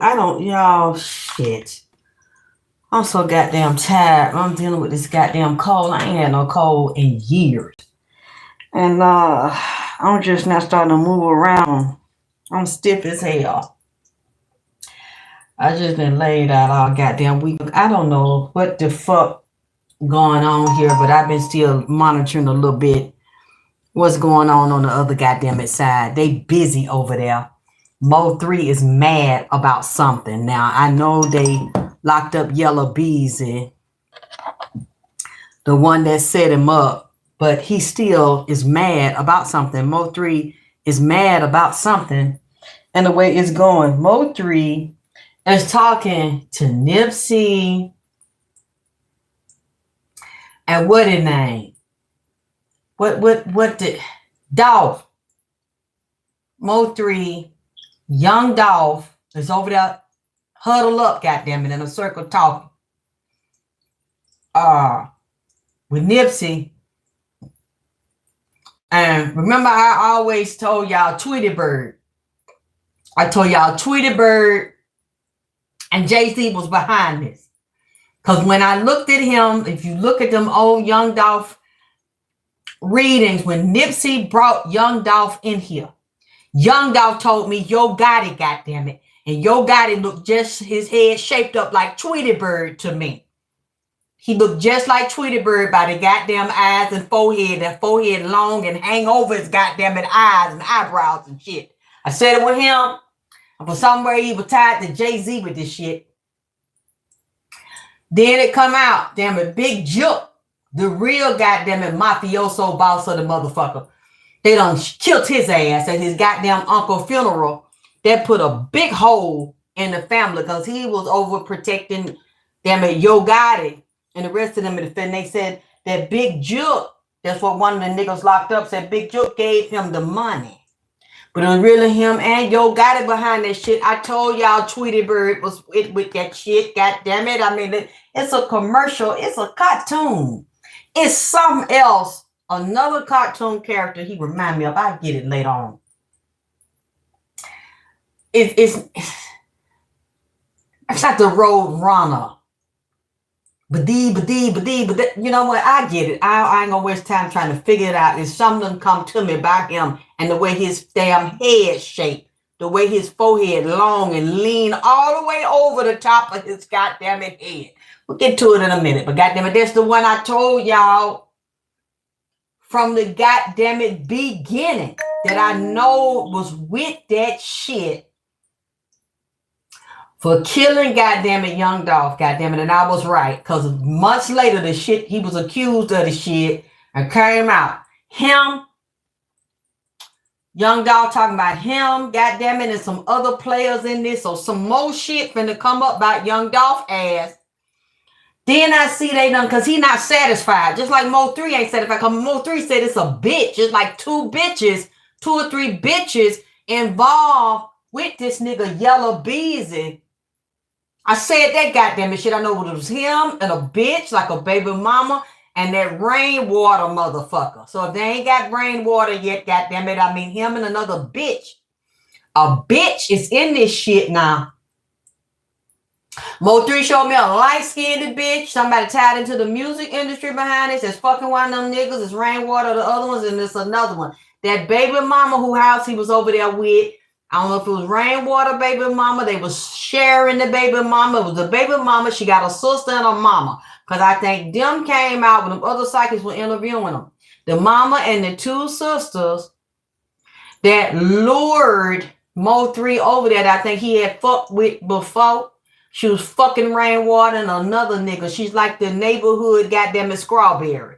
I don't, y'all, shit. I'm so goddamn tired. I'm dealing with this goddamn cold. I ain't had no cold in years. And I'm just not starting to move around. I'm stiff as hell. I just been laid out all goddamn week. I don't know what the fuck going on here, but I've been still monitoring a little bit what's going on the other goddamn side. They busy over there. Mo3 is mad about something. Now I know they locked up Yellow Beezy, the one that set him up, but he still is mad about something. Mo3 is mad about something, and the way it's going, Mo3 is talking to Nipsey and what his name? What did Dolph? Mo3, young Dolph is over there huddled up, goddamn it, in a circle talking. With Nipsey. And remember, I always told y'all Tweety Bird. I told y'all Tweety Bird and Jay-Z was behind this. Because when I looked at him, if you look at them old Young Dolph readings, when Nipsey brought Young Dolph in here, Young Dolph told me, Yo Gotti, goddammit. And Yo Gotti looked just, his head shaped up like Tweety Bird to me. He looked just like Tweety Bird by the goddamn eyes and forehead. That forehead long and hang over his goddamn eyes and eyebrows and shit. I said it with him. For somewhere he was tied to Jay-Z with this shit. Then it come out, damn it, Big Juke, the real goddamn it mafioso boss of the motherfucker. They done killed his ass at his goddamn uncle funeral. That put a big hole in the family because he was over protecting, damn it, Yo Gotti and the rest of them. And they said that Big Juke, that's what one of the niggas locked up said, Big Juke gave him the money. But it was really him and Yo Gotti behind that shit. I told y'all Tweety Bird was with that shit. God damn it. I mean, it's a commercial. It's a cartoon. It's something else. Another cartoon character he remind me of. I'll get it later on. It's like the Road Runner. But you know what? I get it. I ain't gonna waste time trying to figure it out. If something come to me about him and the way his damn head shaped, the way his forehead long and lean all the way over the top of his goddamn head. We'll get to it in a minute. But goddamn it, that's the one I told y'all from the goddamn it beginning that I know was with that shit. For killing, goddamn it, Young Dolph, goddamn it, and I was right. Because months later, the shit, he was accused of the shit and came out. Him, Young Dolph talking about him, goddamn it, and some other players in this. So some more shit finna come up about Young Dolph ass. Then I see they done, because he not satisfied. Just like Mo3 ain't satisfied. Because Mo3 said it's a bitch. It's like two or three bitches involved with this nigga Yellow Beezy. I said that goddamn shit. I know it was him and a bitch, like a baby mama, and that rainwater motherfucker. So if they ain't got rainwater yet, goddamn it, I mean him and another bitch. A bitch is in this shit now. Mo3 showed me a light-skinned bitch. Somebody tied into the music industry behind this. There's fucking one of them niggas. It's rainwater, the other ones, and there's another one. That baby mama who house he was over there with. I don't know if it was rainwater baby mama. They was sharing the baby mama. It was the baby mama. She got a sister and a mama. Because I think them came out when the other psychics were interviewing them. The mama and the two sisters that lured Mo3 over there that I think he had fucked with before. She was fucking rainwater and another nigga. She's like the neighborhood goddamn Strawberry.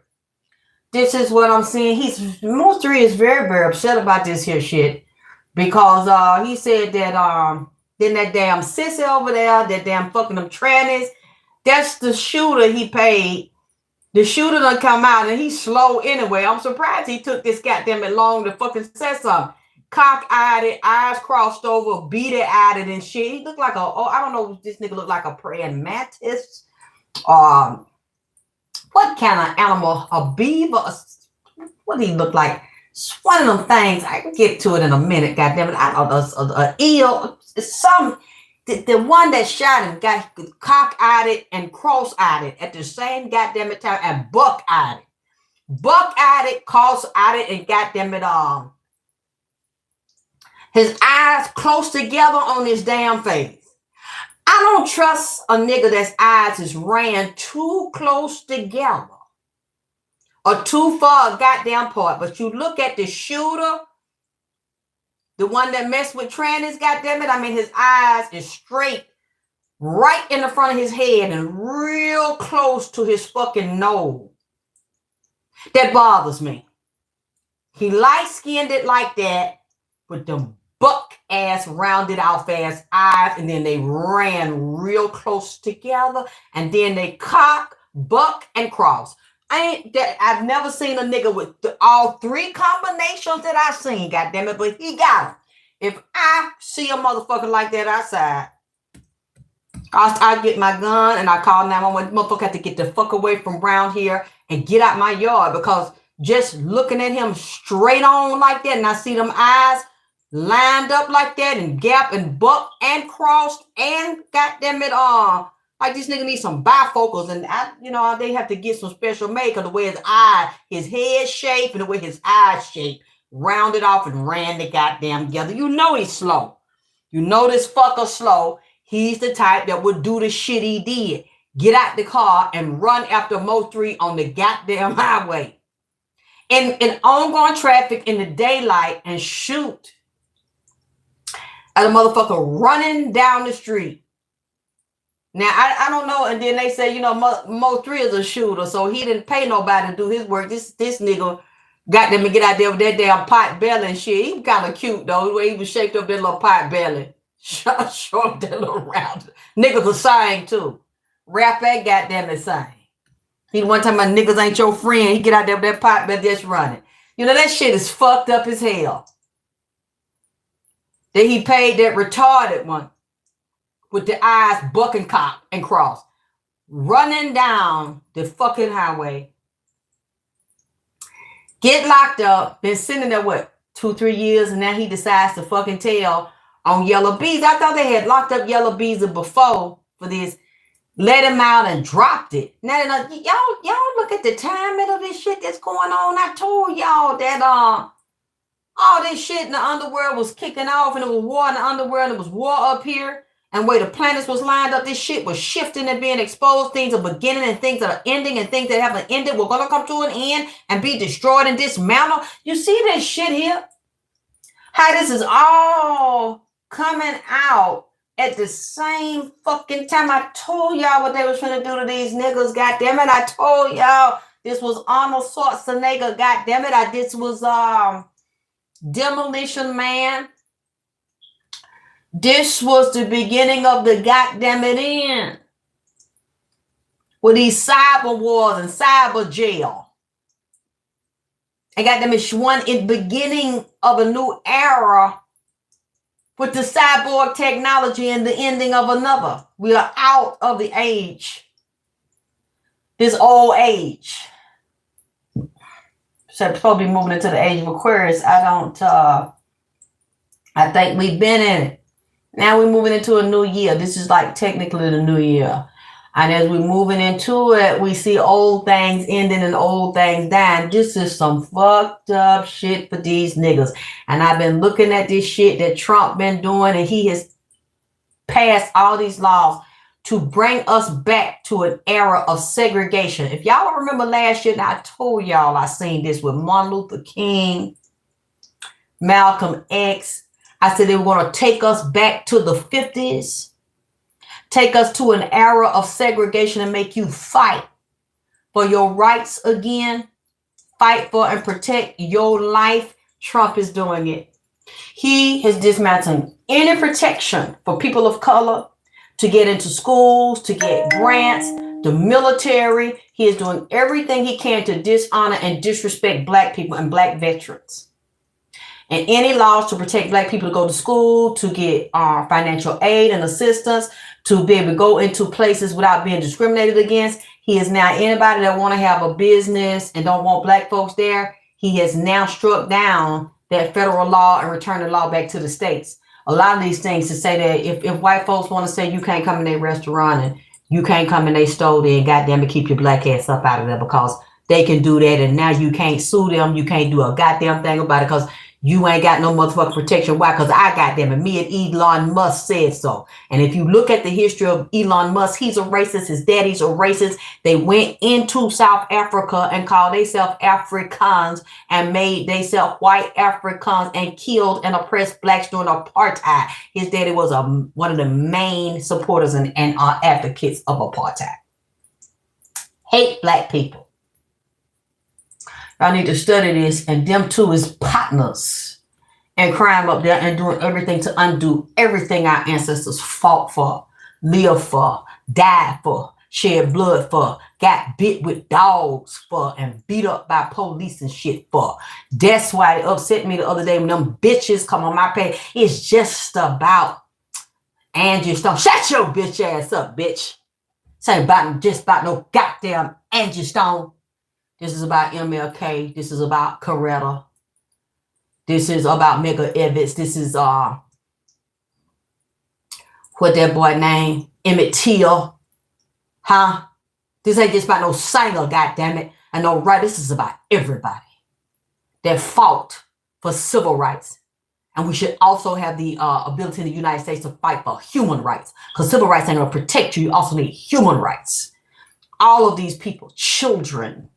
This is what I'm saying. Mo3 is very, very upset about this here shit. Because he said that then that damn sissy over there, that damn fucking them trannies, that's the shooter he paid. The shooter done come out and he's slow anyway. I'm surprised he took this goddamn it long to fucking say something. Cock-eyed it, eyes crossed over, beady-eyed it and shit. He looked like I don't know if this nigga looked like a praying mantis. What kind of animal? A beaver? What did he look like? It's one of them things. I can get to it in a minute, goddammit. I don't know, an eel. It's some. The one that shot him got cock-eyed and cross-eyed at the same goddamn time and buck-eyed. Buck-eyed, cross-eyed, and goddamn it all. His eyes close together on his damn face. I don't trust a nigga that's eyes is ran too close together or too far goddamn apart. But you look at the shooter, the one that messed with trannies, goddamn it. I mean, his eyes is straight right in the front of his head and real close to his fucking nose. That bothers me. He light-skinned it like that with them buck ass rounded off ass eyes, and then they ran real close together, and then they cock, buck, and cross. I've never seen a nigga with all three combinations that I've seen, goddamn it, but he got them. If I see a motherfucker like that outside, I get my gun and I call 911. Motherfucker have to get the fuck away from around here and get out my yard, because just looking at him straight on like that, and I see them eyes lined up like that and gap and buck and crossed and goddamn it like this nigga needs some bifocals, and they have to get some special make of the way his head shape and the way his eyes shape, rounded off and ran the goddamn together. You know he's slow. You know this fucker slow. He's the type that would do the shit he did. Get out the car and run after mo3 on the goddamn highway. In ongoing traffic in the daylight and shoot at a motherfucker running down the street. Now, I don't know. And then they say, mo3 is a shooter, so he didn't pay nobody to do his work. This nigga got them to get out there with that damn pot belly and shit. He was kind of cute, though, the way he was shaped up that little pot belly. Show up that little round. Niggas will sing, too. Rap that goddamn it sing. He one time my niggas ain't your friend. He get out there with that pot belly just running. That shit is fucked up as hell. That he paid that retarded one with the eyes buck and cock and cross, running down the fucking highway. Get locked up, been sitting there, 2-3 years, and now he decides to fucking tell on Yellow Bees. I thought they had locked up Yellow Bees before for this. Let him out and dropped it. Now, y'all look at the timing of this shit that's going on. I told y'all that all this shit in the underworld was kicking off, and it was war in the underworld, and it was war up here. And where the planets was lined up, this shit was shifting and being exposed. Things are beginning and things that are ending, and things that haven't ended were going to come to an end and be destroyed and dismantled. You see this shit here? How this is all coming out at the same fucking time. I told y'all what they was trying to do to these niggas, goddamn it. I told y'all this was Arnold Schwarzenegger, goddamn it. This was Demolition Man. This was the beginning of the goddamn it end. With these cyber wars and cyber jail. And goddamn it, one in beginning of a new era with the cyborg technology and the ending of another. We are out of the age. This old age. So probably moving into the age of Aquarius. I think we've been in it. Now we're moving into a new year. This is like technically the new year. And as we're moving into it, we see old things ending and old things dying. This is some fucked up shit for these niggas. And I've been looking at this shit that Trump been doing, and he has passed all these laws to bring us back to an era of segregation. If y'all remember last year, I told y'all I seen this with Martin Luther King, Malcolm X. I said they were going to take us back to the 50s, take us to an era of segregation and make you fight for your rights again, fight for and protect your life. Trump is doing it. He is dismantling any protection for people of color to get into schools, to get grants, the military. He is doing everything he can to dishonor and disrespect Black people and Black veterans. And any laws to protect Black people to go to school, to get financial aid and assistance, to be able to go into places without being discriminated against. He is now anybody that want to have a business and don't want Black folks there. He has now struck down that federal law and returned the law back to the states. a lot of these things to say that if white folks want to say you can't come in their restaurant and you can't come in their store, then goddamn it, keep your black ass up out of there, because they can do that, and now you can't sue them. You can't do a goddamn thing about it because you ain't got no motherfucking protection. Why? Because I got them, and me and Elon Musk said so. And if you look at the history of Elon Musk, he's a racist. His daddy's a racist. They went into South Africa and called themselves Africans and made themselves white Africans and killed and oppressed blacks during apartheid. His daddy was one of the main supporters and advocates of apartheid. Hate black people. I need to study this, and them two is partners in crime up there and doing everything to undo everything our ancestors fought for, lived for, died for, shed blood for, got bit with dogs for, and beat up by police and shit for. That's why it upset me the other day when them bitches come on my page. It's just about Angie Stone. Shut your bitch ass up, bitch. This ain't just about no goddamn Angie Stone. This is about MLK. This is about Coretta. This is about Medgar Evers. This is what that boy name? Emmett Till. Huh? This ain't just about no singer, goddammit. And no right. This is about everybody that fought for civil rights. And we should also have the ability in the United States to fight for human rights. Because civil rights ain't going to protect you. You also need human rights. All of these people, children,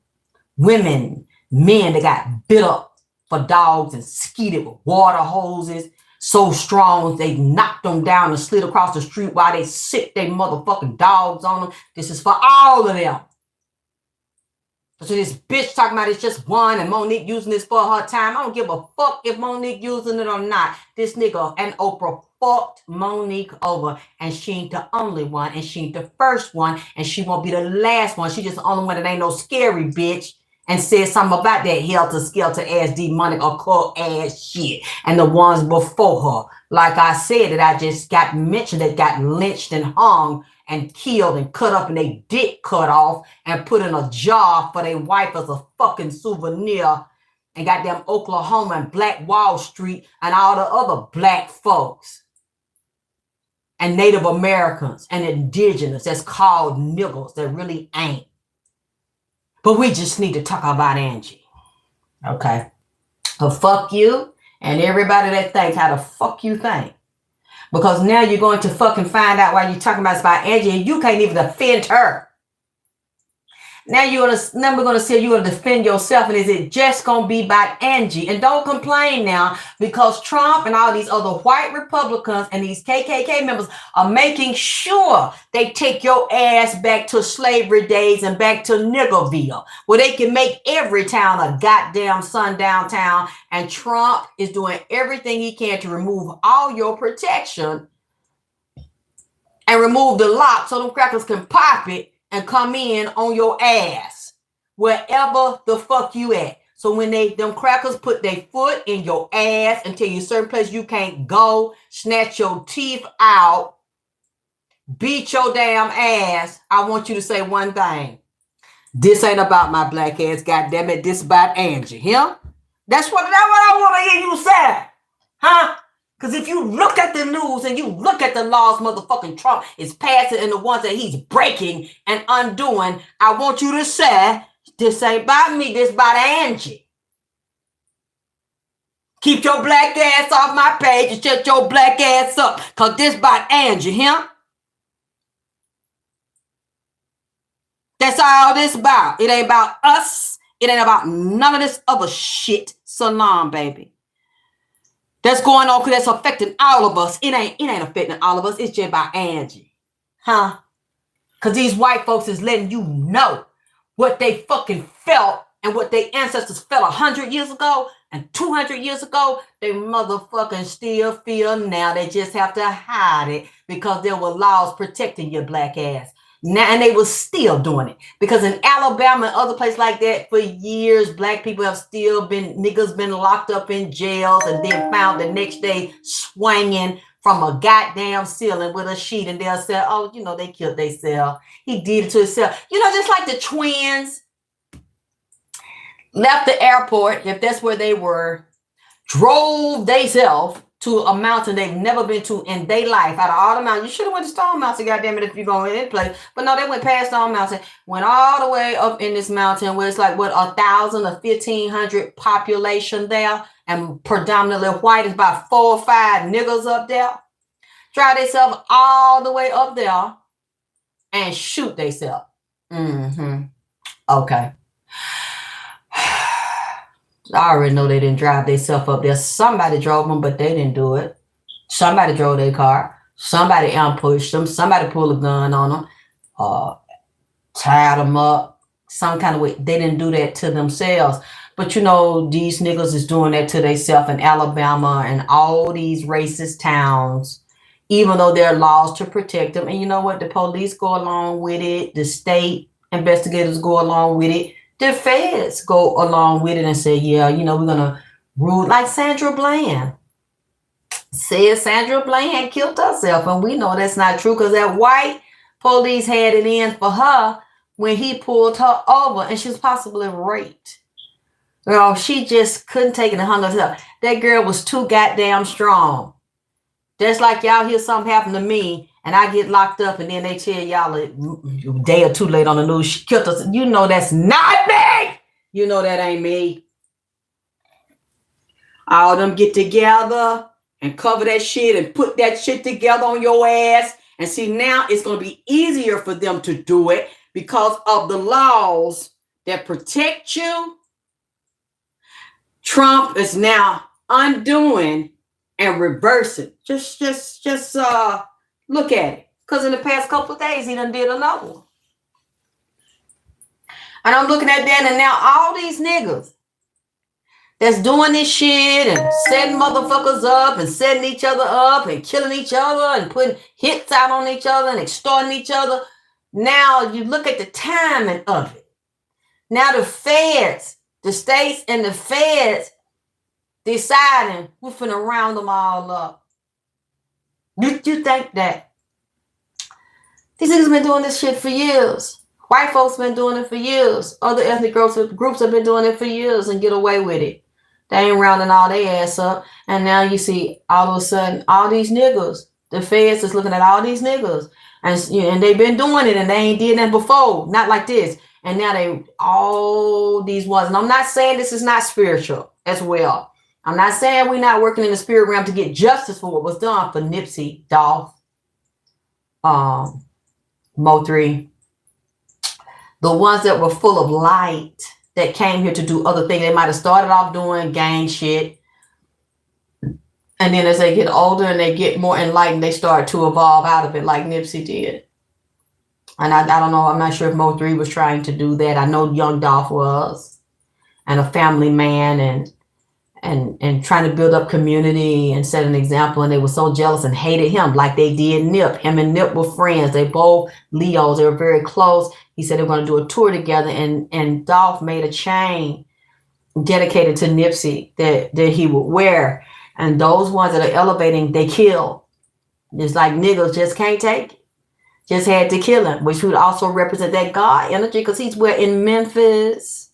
women, men that got bit up for dogs and skeeted with water hoses so strong they knocked them down and slid across the street while they sick their motherfucking dogs on them. This is for all of them. So this bitch talking about it's just one and Monique using this for her time. I don't give a fuck if Monique using it or not. This nigga and Oprah fucked Monique over, and she ain't the only one, and she ain't the first one, and she won't be the last one. She just the only one that ain't no scary bitch and said something about that helter-skelter ass demonic occult ass shit. And the ones before her, like I said, that I just got mentioned, that got lynched and hung and killed and cut up and they dick cut off and put in a jar for their wife as a fucking souvenir. And goddamn Oklahoma and Black Wall Street and all the other black folks and Native Americans and indigenous that's called niggers that really ain't. But we just need to talk about Angie. Okay. So fuck you and everybody that thinks how the fuck you think. Because now you're going to fucking find out why you're talking about Angie and you can't even defend her. Now we're going to see you're going to defend yourself, and is it just going to be about Angie? And don't complain now, because Trump and all these other white Republicans and these KKK members are making sure they take your ass back to slavery days and back to Niggerville, where they can make every town a goddamn sundown town. And Trump is doing everything he can to remove all your protection and remove the lock so them crackers can pop it and come in on your ass wherever the fuck you at. So when them crackers put their foot in your ass and tell you certain place you can't go, snatch your teeth out, beat your damn ass, I want you to say one thing. This ain't about my black ass, goddammit. This about Angie. Yeah? That's what I want to hear you say. Huh? Because if you look at the news and you look at the laws motherfucking Trump is passing and the ones that he's breaking and undoing, I want you to say, this ain't about me, this about Angie. Keep your black ass off my page and shut your black ass up, because this about Angie, huh? That's all this about. It ain't about us. It ain't about none of this other shit. Salam, baby. That's going on because that's affecting all of us. It ain't affecting all of us. It's just about Angie. Huh? Because these white folks is letting you know what they fucking felt and what their ancestors felt 100 years ago and 200 years ago. They motherfucking still feel now. They just have to hide it because there were laws protecting your black ass. Now, and they were still doing it because in Alabama and other places like that for years, black people have still niggas been locked up in jails and then found the next day swinging from a goddamn ceiling with a sheet, and they'll say, oh, they killed themselves. He did it to himself. Just like the twins left the airport, if that's where they were, drove themselves to a mountain they've never been to in their life. Out of all the mountains, you should have went to Stone Mountain, goddamn it, if you're going in this place. But no, they went past Stone Mountain, went all the way up in this mountain where it's like, what, 1,000 or 1,500 population there, and predominantly white. Is about 4 or 5 niggas up there. Drive themselves all the way up there and shoot themselves. Okay. I already know they didn't drive themselves up there. Somebody drove them, but they didn't do it. Somebody drove their car. Somebody ambushed them. Somebody pulled a gun on them. Tied them up. Some kind of way. They didn't do that to themselves. But you know, these niggas is doing that to themselves in Alabama and all these racist towns, even though there are laws to protect them. And you know what? The police go along with it. The state investigators go along with it. The feds go along with it and say, yeah, you know, we're going to rule like Sandra Bland. Said Sandra Bland killed herself. And we know that's not true because that white police had it in for her when he pulled her over and she was possibly raped. Girl, she just couldn't take it and hung herself. That girl was too goddamn strong. Just like y'all hear something happen to me and I get locked up and then they tell y'all a day or two late on the news, she killed us. You know that's not me. You know that ain't me. All of them get together and cover that shit and put that shit together on your ass. And see, now it's going to be easier for them to do it because of the laws that protect you. Trump is now undoing and reversing. Just look at it. Because in the past couple of days, he done did another one. And I'm looking at that, and now all these niggas that's doing this shit and setting motherfuckers up and setting each other up and killing each other and putting hits out on each other and extorting each other. Now you look at the timing of it. Now the feds, the states and the feds deciding we're finna round them all up. You think that these niggas been doing this shit for years? White folks been doing it for years. Other ethnic groups have been doing it for years and get away with it. They ain't rounding all their ass up. And now you see all of a sudden all these niggas. The feds is looking at all these niggas. And they've been doing it and they ain't did that before. Not like this. And now they all these ones. And I'm not saying this is not spiritual as well. I'm not saying we're not working in the spirit realm to get justice for what was done for Nipsey, Dolph, mo3. The ones that were full of light that came here to do other things. They might have started off doing gang shit. And then as they get older and they get more enlightened, they start to evolve out of it like Nipsey did. And I don't know. I'm not sure if mo3 was trying to do that. I know young Dolph was. And a family man and trying to build up community and set an example. And they were so jealous and hated him like they did Nip. Him and Nip were friends. They both Leos. They were very close. He said they were going to do a tour together. And Dolph made a chain dedicated to Nipsey that he would wear. And those ones that are elevating, they kill. It's like niggas just can't take it. Just had to kill him, which would also represent that God energy because he's in Memphis.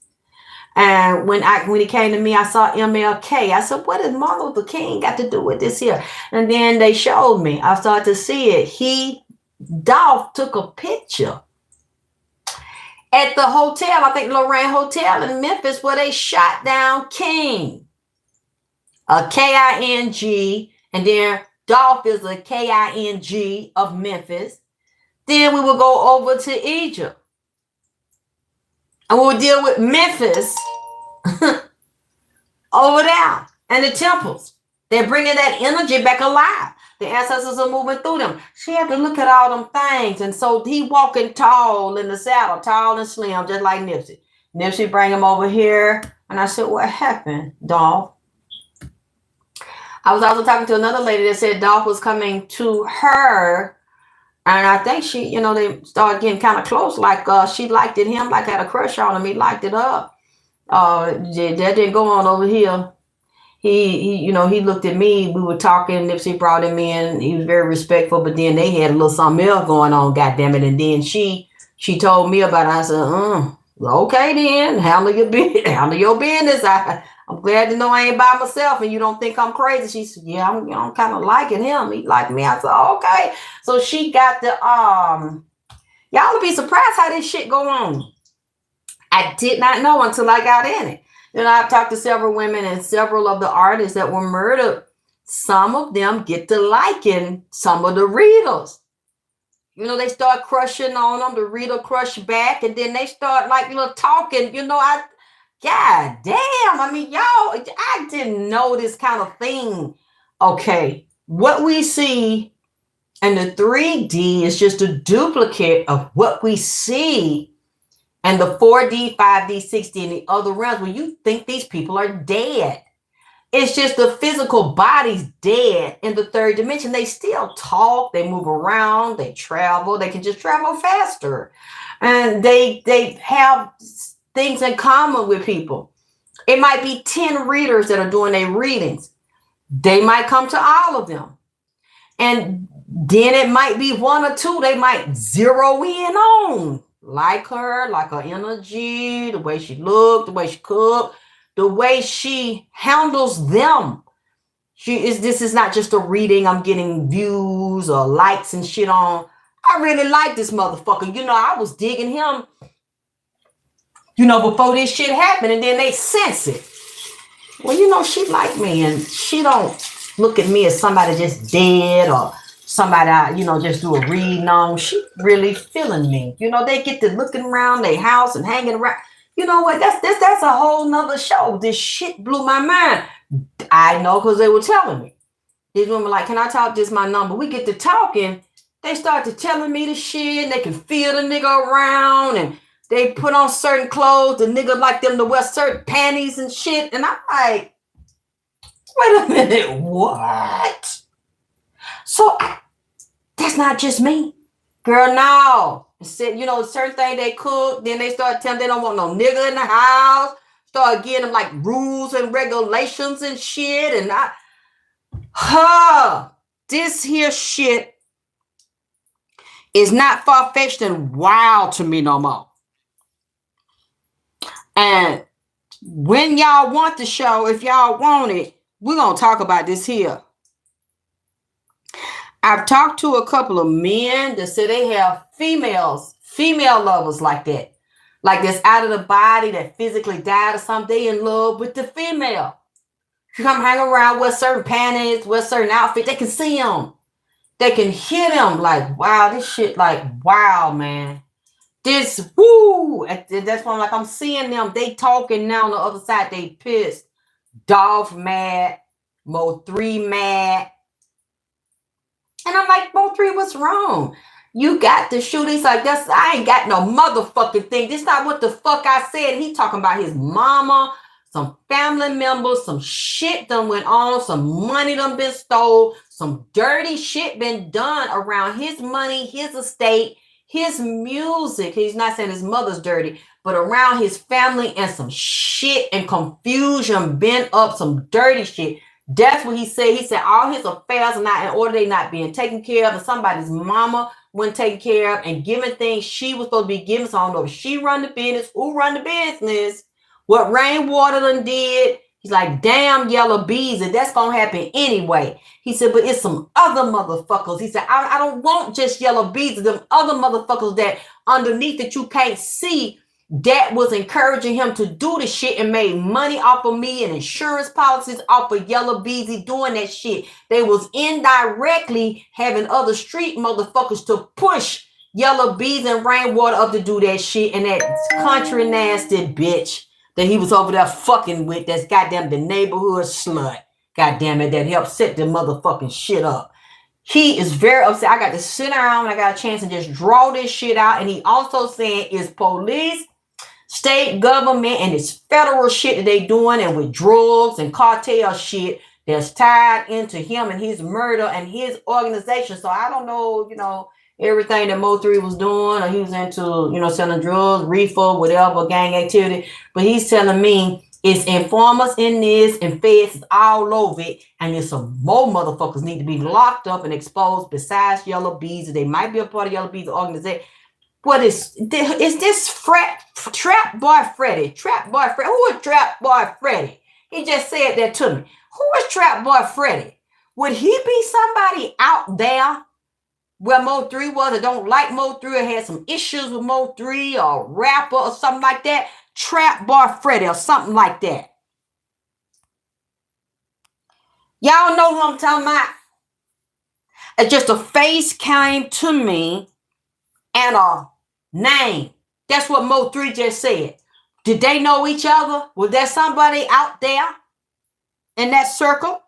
And when he came to me, I saw MLK. I said, what does Martin Luther King got to do with this here? And then they showed me. I started to see it. Dolph took a picture at the hotel, I think Lorraine Hotel in Memphis, where they shot down King. A K-I-N-G. And then Dolph is a K-I-N-G of Memphis. Then we will go over to Egypt. And we'll deal with Memphis over there and the temples. They're bringing that energy back alive. The ancestors are moving through them. She had to look at all them things. And so he walking tall in the saddle, tall and slim, just like Nipsey. Nipsey bring him over here. And I said, what happened, Dolph? I was also talking to another lady that said Dolph was coming to her. And I think she, they started getting kind of close. Like she liked it, him, like had a crush on him. He liked it up. That didn't go on over here. He looked at me. We were talking. Nipsey brought him in. He was very respectful. But then they had a little something else going on, goddammit. And then she told me about it. I said, okay then, handle your business. I'm glad to know I ain't by myself and you don't think I'm crazy. She said, yeah, I'm kind of liking him. He like me. I said, okay. So she got the, y'all will be surprised how this shit go on. I did not know until I got in it. You know, I've talked to several women and several of the artists that were murdered. Some of them get to liking some of the readers. You know, they start crushing on them, the reader crush back, and then they start like, you know, talking, you know, God damn. I mean, y'all, I didn't know this kind of thing. Okay. What we see in the 3D is just a duplicate of what we see in the 4D, 5D, 6D, and the other realms where you think these people are dead. It's just the physical body's dead in the third dimension. They still talk, they move around, they travel, they can just travel faster. And they have things in common with people. It might be 10 readers that are doing their readings. They might come to all of them. And then it might be one or two they might zero in on. Like her energy, the way she looked, the way she cooked, the way she handles them. This is not just a reading I'm getting views or likes and shit on. I really like this motherfucker. You know, I was digging him, you know, before this shit happened, and then they sense it. Well, you know, she like me, and she don't look at me as somebody just dead or somebody I, you know, just do a reading on. She really feeling me. You know, they get to looking around their house and hanging around. You know what? That's a whole nother show. This shit blew my mind. I know because they were telling me. These women were like, can I talk? This is my number. We get to talking. They start to telling me the shit. And they can feel the nigga around. And they put on certain clothes. The nigga like them to wear certain panties and shit. And I'm like, wait a minute. What? So that's not just me. Girl, no. Said, you know, certain thing they cook, then they start telling they don't want no nigga in the house. Start getting them like rules and regulations and shit. And this here shit is not far-fetched and wild to me no more. And when y'all want the show, if y'all want it, we're going to talk about this here. I've talked to a couple of men that say they have female lovers like that. Like that's out of the body that physically died or something. They in love with the female. You come hang around with certain panties, with certain outfits. They can see them. They can hear them like, wow, this shit like, wow, man. This, woo. That's why I'm like, I'm seeing them. They talking now on the other side. They pissed. Dolph mad. mo3 mad. And I'm like, mo3, what's wrong? You got to shoot. He's like, I ain't got no motherfucking thing. This not what the fuck I said. He talking about his mama, some family members, some shit done went on, some money done been stole, some dirty shit been done around his money, his estate, his music. He's not saying his mother's dirty, but around his family, and some shit and confusion been up, some dirty shit. That's what he said. He said all his affairs are not in order. They not being taken care of. And somebody's mama wasn't taken care of and giving things she was supposed to be giving. So I don't know if she run the business, who run the business, what Rainwater done did. He's like, damn yellow bees. And that's going to happen anyway. He said, but it's some other motherfuckers. He said, I don't want just yellow bees. Them other motherfuckers that underneath that you can't see that was encouraging him to do the shit and made money off of me and insurance policies off of Yellow Beezy doing that shit. They was indirectly having other street motherfuckers to push Yellow Bees and Rainwater up to do that shit. And that country nasty bitch that he was over there fucking with, that's goddamn the neighborhood slut. Goddamn it, that helped set the motherfucking shit up. He is very upset. I got to sit around and I got a chance to just draw this shit out. And he also saying it's police, state government, and it's federal shit that they doing, and with drugs and cartel shit that's tied into him and his murder and his organization. So I don't know, you know, everything that mo3 was doing, or he was into, you know, selling drugs, reefer, whatever, gang activity. But he's telling me it's informers in this and feds is all over it. And there's some more motherfuckers need to be locked up and exposed besides Yellow Bees. They might be a part of Yellow Bees organization. What is this trap boy Freddie? Trap boy Freddie. Who is trap boy Freddie? He just said that to me. Who is Trap Boy Freddie? Would he be somebody out there where mo3 was, or don't like mo3, or had some issues with mo3, or rapper or something like that? Trap Boy Freddie or something like that. Y'all know who I'm talking about? It's just a face came to me and a name. That's what mo3 just said. Did they know each other? Was there somebody out there in that circle?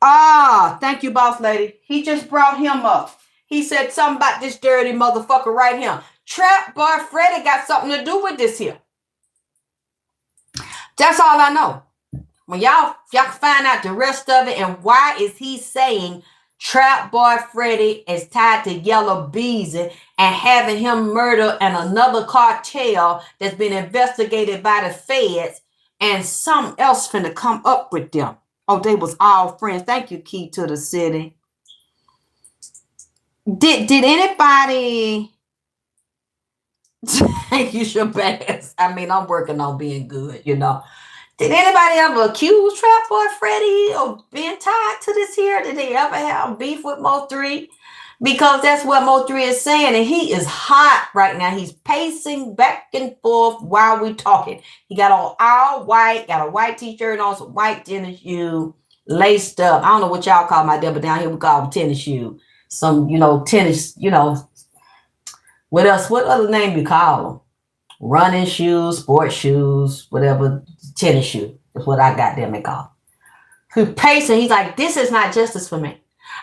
Ah, thank you, boss lady. He just brought him up. He said something about this dirty motherfucker right here. Trap Boy Freddie got something to do with this here. That's all I know. When y'all can find out the rest of it, and why is he saying Trap Boy Freddie is tied to Yellow Beezy and having him murder and another cartel that's been investigated by the feds, and something else finna come up with them. Oh, they was all friends. Thank you, Key to the City. Did anybody... Thank you, Shabazz. I mean, I'm working on being good, you know. Did anybody ever accuse Trap Boy Freddie of being tied to this here? Did they ever have beef with mo3? Because that's what mo3 is saying, and he is hot right now. He's pacing back and forth while we're talking. He got on all white, got a white t-shirt on, some white tennis shoe, laced up. I don't know what y'all call my but down here we call them tennis shoe. Some, tennis, what else? What other name you call them? Running shoes, sports shoes, whatever, tennis shoe. That's what I got them to call. He's pacing. He's like, this is not justice for me.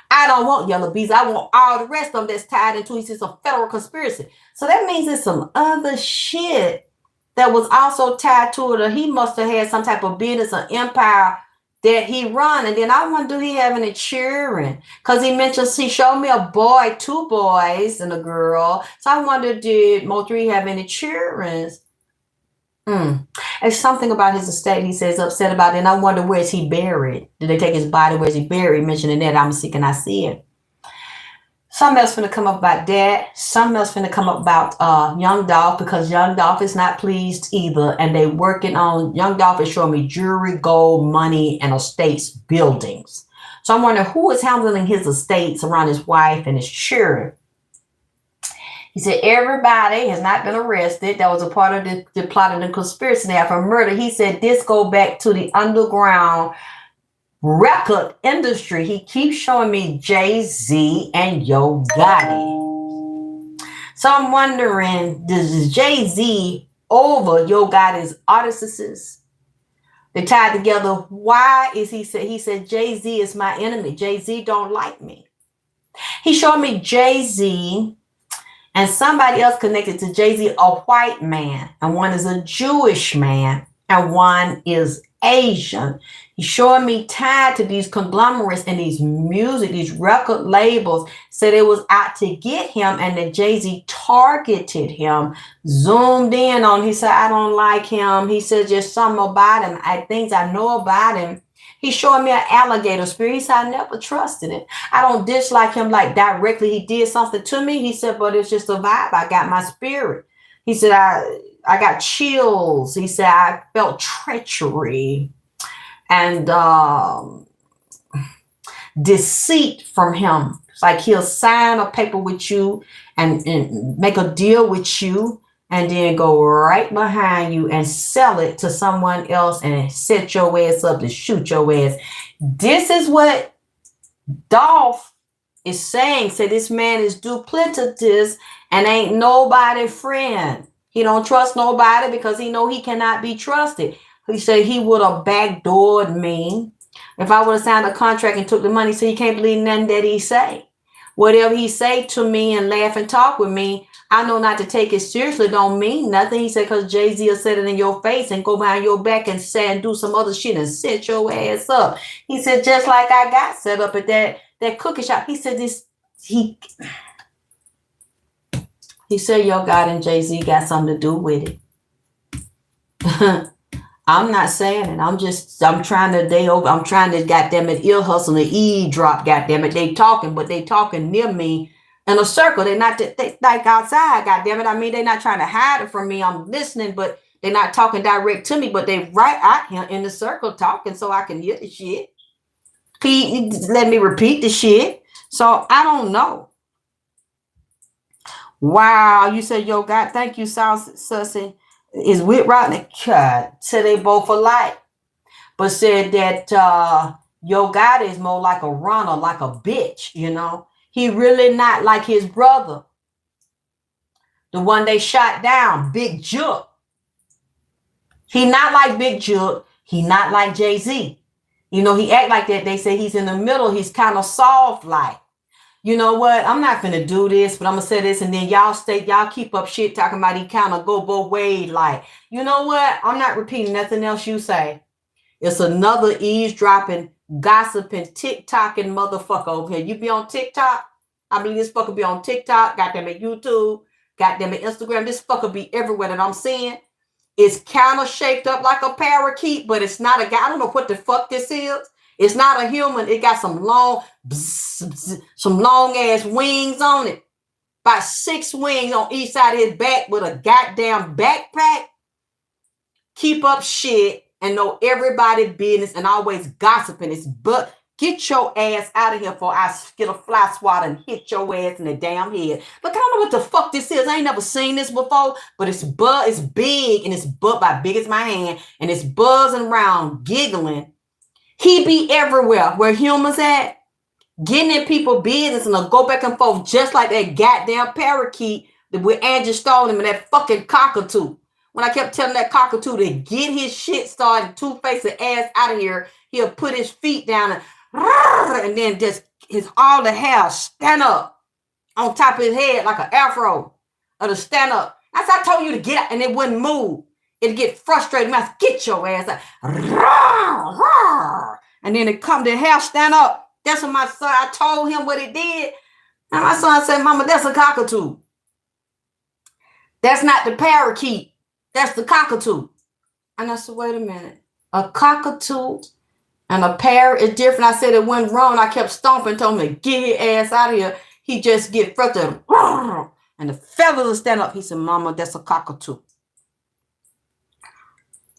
I don't want Yellow Bees. I want all the rest of them that's tied into it. It's a federal conspiracy. So that means there's some other shit that was also tied to it, or he must have had some type of business or empire that he run. And then I wonder, do he have any children? Because he mentions he showed me a boy, 2 boys and a girl. So I wonder, did mo3 have any children? It's something about his estate he says upset about it. And I wonder, where is he buried? Did they take his body? Where is he buried? Mentioning that, I'm sick and I see it. Something else finna come up about that. Something else finna come up about Young Dolph, because Young Dolph is not pleased either. And they working on, Young Dolph is showing me jewelry, gold, money, and estates, buildings. So I'm wondering who is handling his estates around his wife and his children. He said everybody has not been arrested. That was a part of the plot and the conspiracy now for murder. He said this go back to the underground record industry. He keeps showing me Jay-Z and Yo Gotti. So I'm wondering, does Jay-Z over Yo Gotti's artists? They tied together. Why is he said Jay-Z is my enemy. Jay-Z don't like me. He showed me Jay-Z and somebody else connected to Jay-Z, a white man, and one is a Jewish man, and one is Asian. He's showing me tied to these conglomerates and these music, these record labels, said it was out to get him, and that Jay-Z targeted him, zoomed in on. He said, I don't like him. He said, just something about him. Things I know about him. He's showing me an alligator spirit. He said, I never trusted it. I don't dislike him like directly. He did something to me. He said, but it's just a vibe. I got my spirit. He said, I got chills. He said, I felt treachery and deceit from him. It's like he'll sign a paper with you and make a deal with you, and then go right behind you and sell it to someone else and set your ass up to shoot your ass. This is what Dolph is saying. Say this man is duplicitous and ain't nobody friend. He don't trust nobody because he know he cannot be trusted. He said he would have backdoored me if I would have signed a contract and took the money. So he can't believe nothing that he say. Whatever he say to me and laugh and talk with me, I know not to take it seriously. Don't mean nothing. He said, because Jay-Z will set it in your face and go behind your back and say and do some other shit and set your ass up. He said, just like I got set up at that cookie shop. He said he said Yo God and Jay-Z got something to do with it. I'm not saying it. I'm trying to goddamn it, ear hustle and eavesdrop, goddamn it. They talking, but they talking near me in a circle. They're not they like outside, goddamn it. I mean, they're not trying to hide it from me. I'm listening, but They're not talking direct to me, but they right out here in the circle talking so I can hear the shit. Let me repeat the shit. So I don't know. Wow, you said yo God, thank you, Sussy. Is with Rodney. God, said they both alike. But said that yo God is more like a runner, like a bitch, you know. He really not like his brother. The one they shot down, Big Jook. He not like Big Jook. He not like Jay-Z. You know, he act like that. They say he's in the middle. He's kind of soft like. You know what? I'm not going to do this, but I'm going to say this. And then y'all keep up shit talking about he kind of go both ways like. You know what? I'm not repeating nothing else you say. It's another eavesdropping, gossiping, TikToking motherfucker over here. You be on TikTok? I believe this fucker be on TikTok. Got them at YouTube. Got them at Instagram. This fucker be everywhere that I'm seeing. It's kind of shaped up like a parakeet, but it's not a guy. I don't know what the fuck this is. It's not a human. It got some long ass wings on it. About 6 wings on each side of his back with a goddamn backpack. Keep up shit and know everybody business and always gossiping. It's but get your ass out of here before I get a fly swatter and hit your ass in the damn head. Look, I don't know what the fuck this is. I ain't never seen this before, but it's big and it's about big as my hand and it's buzzing around, giggling. He be everywhere where humans at, getting in people's business and go back and forth just like that goddamn parakeet with Angie Stone and that fucking cockatoo. When I kept telling that cockatoo to get his shit started, two-face ass out of here, he'll put his feet down and then just all the hair stand up on top of his head like an afro or to stand up. That's I told you to get out and it wouldn't move. It'd get frustrated. Man, get your ass out. And then the hair stand up. That's what my son, I told him what it did. And my son said, Mama, that's a cockatoo. That's not the parakeet. That's the cockatoo. And I said, wait a minute. A cockatoo and a parrot is different. I said it went wrong. I kept stomping, told me, get his ass out of here. He just get frustrated. And the feathers will stand up. He said, Mama, that's a cockatoo.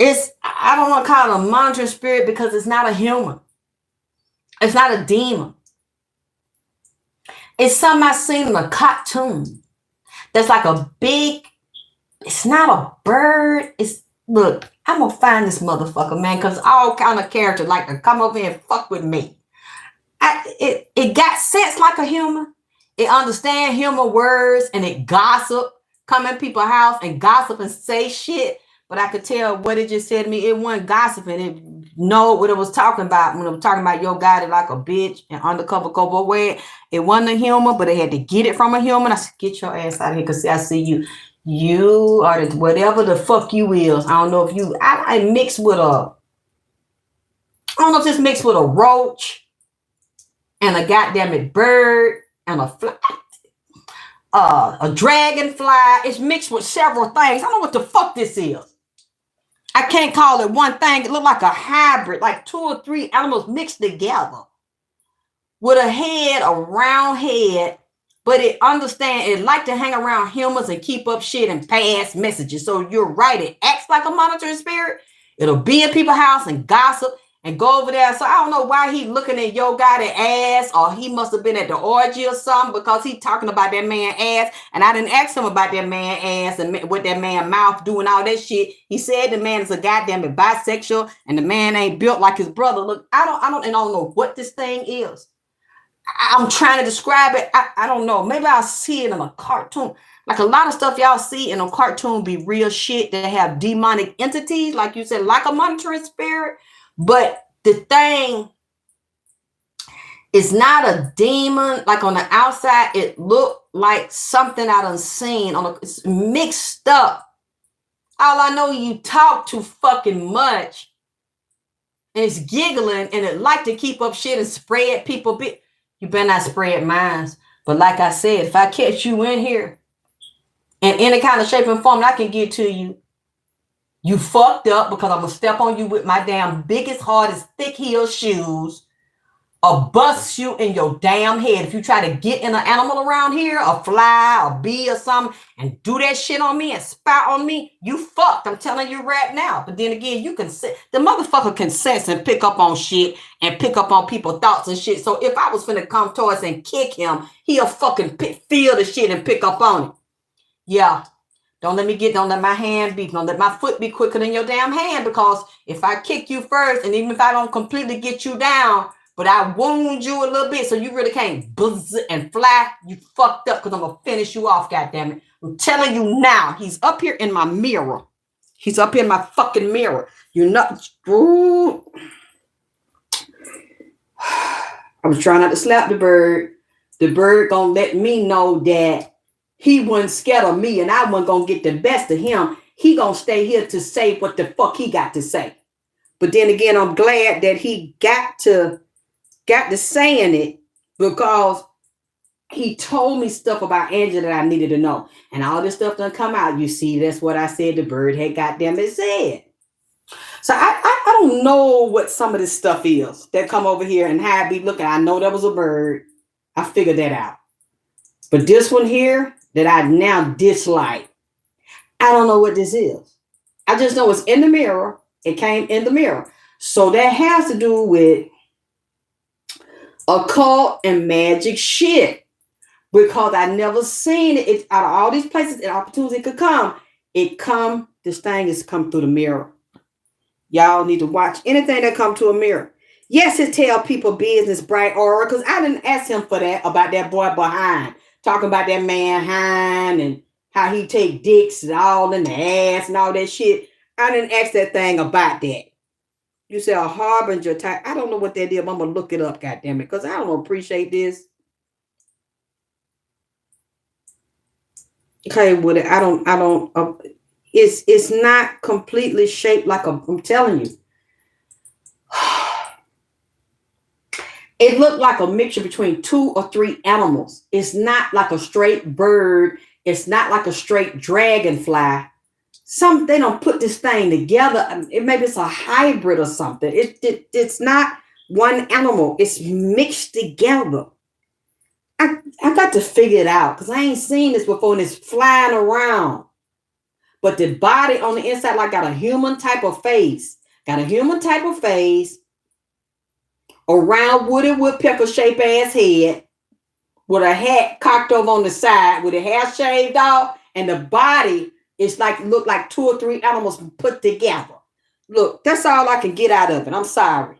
I don't want to call it a monitoring spirit because it's not a human. It's not a demon. It's something I seen in a cartoon. That's like a big, it's not a bird. Look, I'm going to find this motherfucker, man, because all kind of characters like to come over here and fuck with me. It got sense like a human. It understand human words and it gossip. Come in people's house and gossip and say shit. But I could tell what it just said to me. It wasn't gossiping. It know what it was talking about. When it was talking about your guy like a bitch and undercover cowboy way. It wasn't a human, but they had to get it from a human. I said, get your ass out of here because I see you. You are the, whatever the fuck you is. I don't know if you, I mixed with I don't know if this mixed with a roach and a goddamn bird and a fly. A dragonfly. It's mixed with several things. I don't know what the fuck this is. I can't call it one thing. It looked like a hybrid, like 2 or 3 animals mixed together with a head, a round head, but it like to hang around humans and keep up shit and pass messages. So you're right. It acts like a monitoring spirit. It'll be in people's house and gossip and go over there. So I don't know why he looking at your guy ass, or he must have been at the orgy or something because he talking about that man ass. And I didn't ask him about that man ass and what that man mouth doing all that shit. He said the man is a goddamn bisexual and the man ain't built like his brother. Look, I don't know what this thing is. I'm trying to describe it. I don't know. Maybe I'll see it in a cartoon. Like a lot of stuff y'all see in a cartoon be real shit that have demonic entities, like you said, like a monitoring spirit. But the thing is not a demon. Like on the outside, it looked like something I done seen. It's mixed up. All I know, you talk too fucking much. And it's giggling and it like to keep up shit and spread people. You better not spread minds. But like I said, if I catch you in here in any kind of shape and form that I can get to you, you fucked up because I'm going to step on you with my damn biggest, hardest, thick heel shoes. or bust you in your damn head. If you try to get in an animal around here, a fly, a bee or something, and do that shit on me and spout on me, you fucked. I'm telling you right now. But then again, you can the motherfucker can sense and pick up on shit and pick up on people's thoughts and shit. So if I was finna come towards and kick him, he'll fucking feel the shit and pick up on it. Yeah. Don't let my hand be, don't let my foot be quicker than your damn hand, because if I kick you first, and even if I don't completely get you down, but I wound you a little bit so you really can't buzz and fly, you fucked up, because I'm going to finish you off, goddammit. I'm telling you now, he's up here in my mirror. He's up here in my fucking mirror. You're not... Ooh. I was trying not to slap the bird. The bird gonna let me know that he wasn't scared of me and I wasn't gonna get the best of him. He gonna stay here to say what the fuck he got to say. But then again, I'm glad that he got to saying it, because he told me stuff about Angela that I needed to know. And all this stuff done come out. You see, that's what I said the bird had goddamn it said. So I don't know what some of this stuff is that come over here and how I be looking. I know that was a bird. I figured that out. But this one here that I now dislike, I don't know what this is. I just know it's in the mirror. It came in the mirror. So that has to do with occult and magic shit, because I never seen it. It's out of all these places and opportunities it could come. This thing has come through the mirror. Y'all need to watch anything that come to a mirror. Yes, it tell people business, bright aura, because I didn't ask him for that, about that boy behind. Talking about that man behind and how he take dicks and all in the ass and all that shit. I didn't ask that thing about that. You say a harbinger type. I don't know what that is, but I'm going to look it up, goddammit, because I don't appreciate this. Okay, with it, it's not completely shaped like I'm telling you. It looked like a mixture between 2 or 3 animals. It's not like a straight bird. It's not like a straight dragonfly. They don't put this thing together. Maybe it's a hybrid or something. It's not one animal. It's mixed together. I got to figure it out, because I ain't seen this before, and it's flying around. But the body on the inside like got a human type of face. A round wooded woodpecker shaped ass head with a hat cocked over on the side with the hair shaved off, and the body is look like 2 or 3 animals put together. Look, that's all I can get out of it. I'm sorry.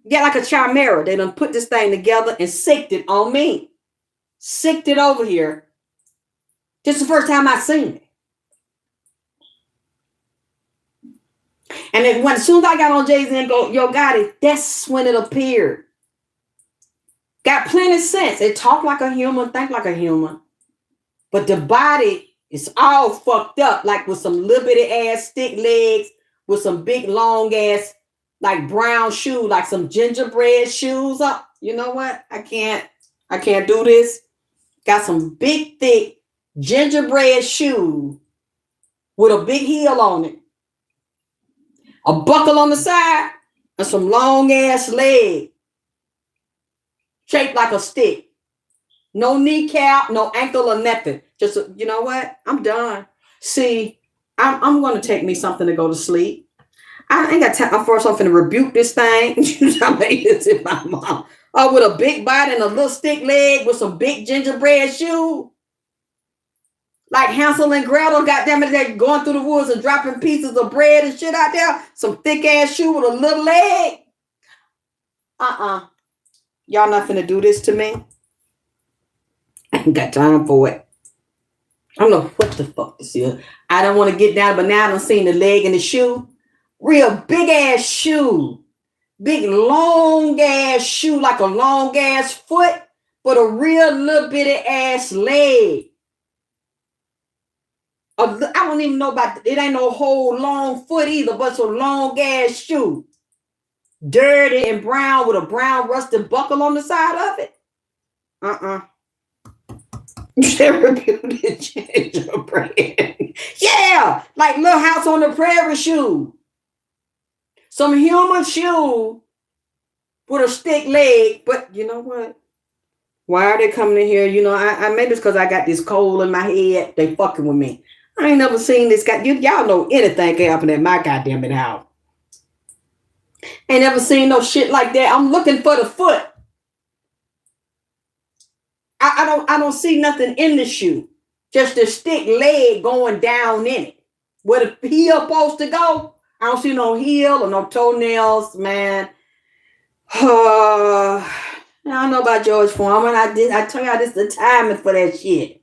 Yeah, like a chimera. They done put this thing together and sicked it on me. Sicked it over here. This is the first time I seen it. And then as soon as I got on Jay-Z and go, yo, Gotti, that's when it appeared. Got plenty of sense. It talk like a human, think like a human. But the body is all fucked up, like with some little bitty ass stick legs, with some big long ass, like brown shoe, like some gingerbread shoes up. You know what? I can't do this. Got some big, thick gingerbread shoe with a big heel on it. A buckle on the side and some long ass leg shaped like a stick. No kneecap, no ankle or nothing. Just, you know what? I'm done. See, I'm going to take me something to go to sleep. I ain't got time. I'm first off going to rebuke this thing. I made this in my mom. Oh, with a big body and a little stick leg with some big gingerbread shoe. Like Hansel and Gretel, goddammit, they're going through the woods and dropping pieces of bread and shit out there. Some thick ass shoe with a little leg. Y'all not finna do this to me. I ain't got time for it. I don't know what the fuck this is. I don't want to get down, but now I done seen the leg and the shoe. Real big ass shoe. Big long ass shoe, like a long ass foot, but a real little bitty ass leg. I don't even know about it. Ain't no whole long foot either, but some long ass shoe. Dirty and brown with a brown rusted buckle on the side of it. Gingerbread. Yeah, like Little House on the Prairie shoe. Some human shoe with a stick leg. But you know what? Why are they coming in here? You know, I maybe it's because I got this cold in my head. They fucking with me. I ain't never seen this guy. Y'all know anything can happen at my goddamn house. Ain't never seen no shit like that. I'm looking for the foot. I don't see nothing in the shoe. Just the stick leg going down in it. Where the heel supposed to go? I don't see no heel or no toenails, man. I don't know about George Foreman. I tell y'all this is the timing for that shit.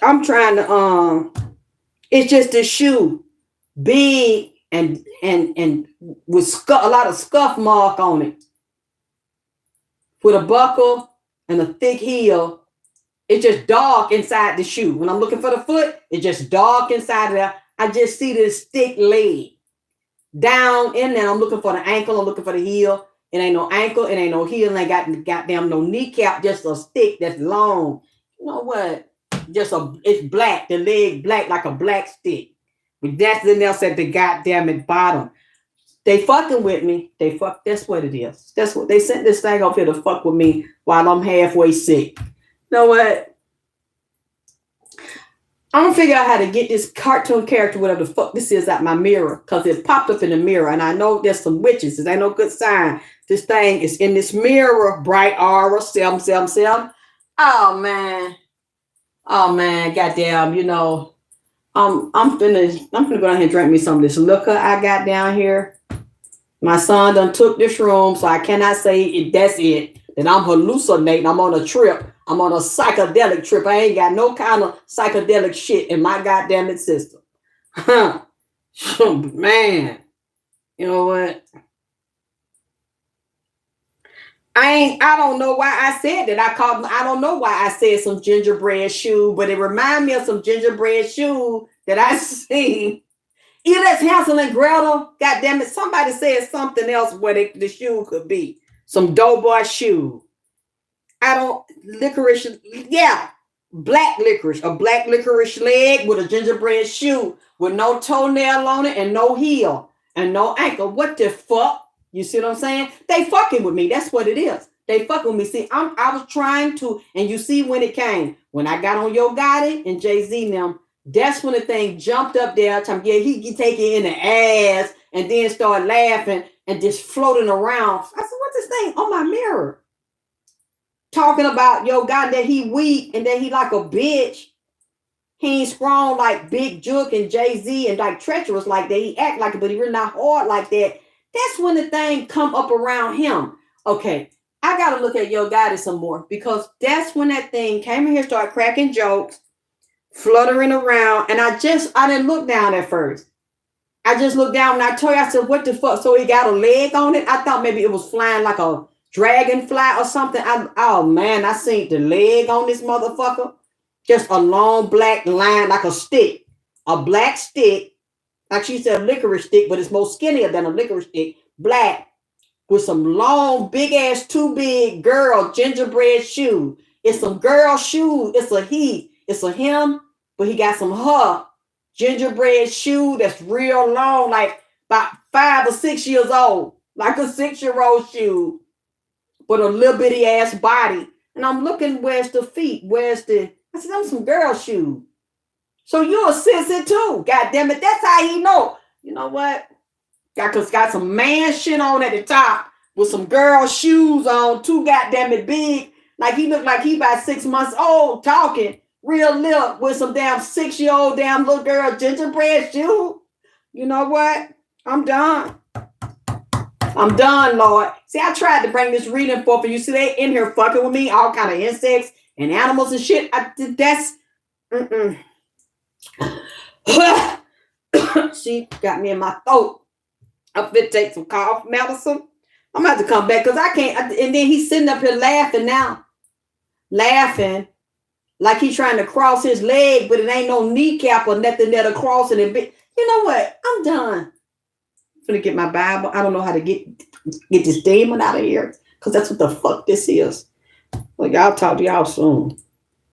I'm trying to it's just the shoe. Big and with a lot of scuff mark on it. With a buckle and a thick heel. It's just dark inside the shoe. When I'm looking for the foot, it's just dark inside of there. I just see this thick leg. Down in there, I'm looking for the ankle. I'm looking for the heel. It ain't no ankle. It ain't no heel. It ain't got goddamn no kneecap. Just a stick that's long. You know what? It's black. The leg black like a black stick. But that's the else at the goddamn at bottom. They fucking with me. That's what it is. That's what they sent this thing up here to fuck with me while I'm halfway sick. You know what? I'm gonna figure out how to get this cartoon character, whatever the fuck this is, out my mirror, because it popped up in the mirror, and I know there's some witches. This ain't no good sign. This thing is in this mirror, bright aura, 777. Oh man, goddamn, you know, I'm finna go down here and drink me some of this liquor I got down here. My son done took this room, so I cannot say that's it. That I'm hallucinating. I'm on a trip. I'm on a psychedelic trip. I ain't got no kind of psychedelic shit in my goddamn system. Man, you know what? I don't know why I said that. I don't know why I said some gingerbread shoe, but it reminded me of some gingerbread shoe that I seen. Either that's Hansel and Gretel. God damn it. Somebody said something else where the shoe could be. Some doughboy shoe. Licorice. Yeah. Black licorice. A black licorice leg with a gingerbread shoe with no toenail on it and no heel and no ankle. What the fuck? You see what I'm saying? They fucking with me. That's what it is. They fucking with me. See, I was trying to, and you see when it came. When I got on Yo Gotti and Jay-Z and them, that's when the thing jumped up there. Yeah, he can take it in the ass and then start laughing and just floating around. I said, what's this thing on my mirror? Talking about Yo Gotti, that he weak and that he like a bitch. He ain't strong like Big Jook and Jay-Z and like treacherous like that. He act like it, but he really not hard like that. That's when the thing come up around him. Okay, I got to look at Yo Gotti some more because that's when that thing came in here, started cracking jokes, fluttering around, and I didn't look down at first. I just looked down and I told you, I said, what the fuck? So he got a leg on it? I thought maybe it was flying like a dragonfly or something. Oh man, I seen the leg on this motherfucker. Just a long black line like a stick. A black stick. Like she said, a licorice stick, but it's more skinnier than a licorice stick. Black with some long, big ass, too big girl gingerbread shoe. It's some girl shoe. It's a he. It's a him, but he got some her gingerbread shoe that's real long, like about 5 or 6 years old, like a 6-year-old shoe, but a little bitty ass body. And I'm looking, where's the feet? I said, them some girl shoes. So you're a sissy too. God damn it. That's how he know. You know what? Got some man shit on at the top with some girl shoes on, too goddamn it big. Like he looked like he about 6 months old, talking real little with some damn 6-year-old damn little girl gingerbread shoe. You know what? I'm done. I'm done, Lord. See, I tried to bring this reading forth, and you see they in here fucking with me, all kind of insects and animals and shit. She got me in my throat. I'm fit to take some cough medicine. I'm about to come back because I can't. And then he's sitting up here laughing now. Laughing like he's trying to cross his leg, but it ain't no kneecap or nothing there to cross it. You know what? I'm done. I'm gonna get my Bible. I don't know how to get this demon out of here because that's what the fuck this is. Well, y'all talk to y'all soon.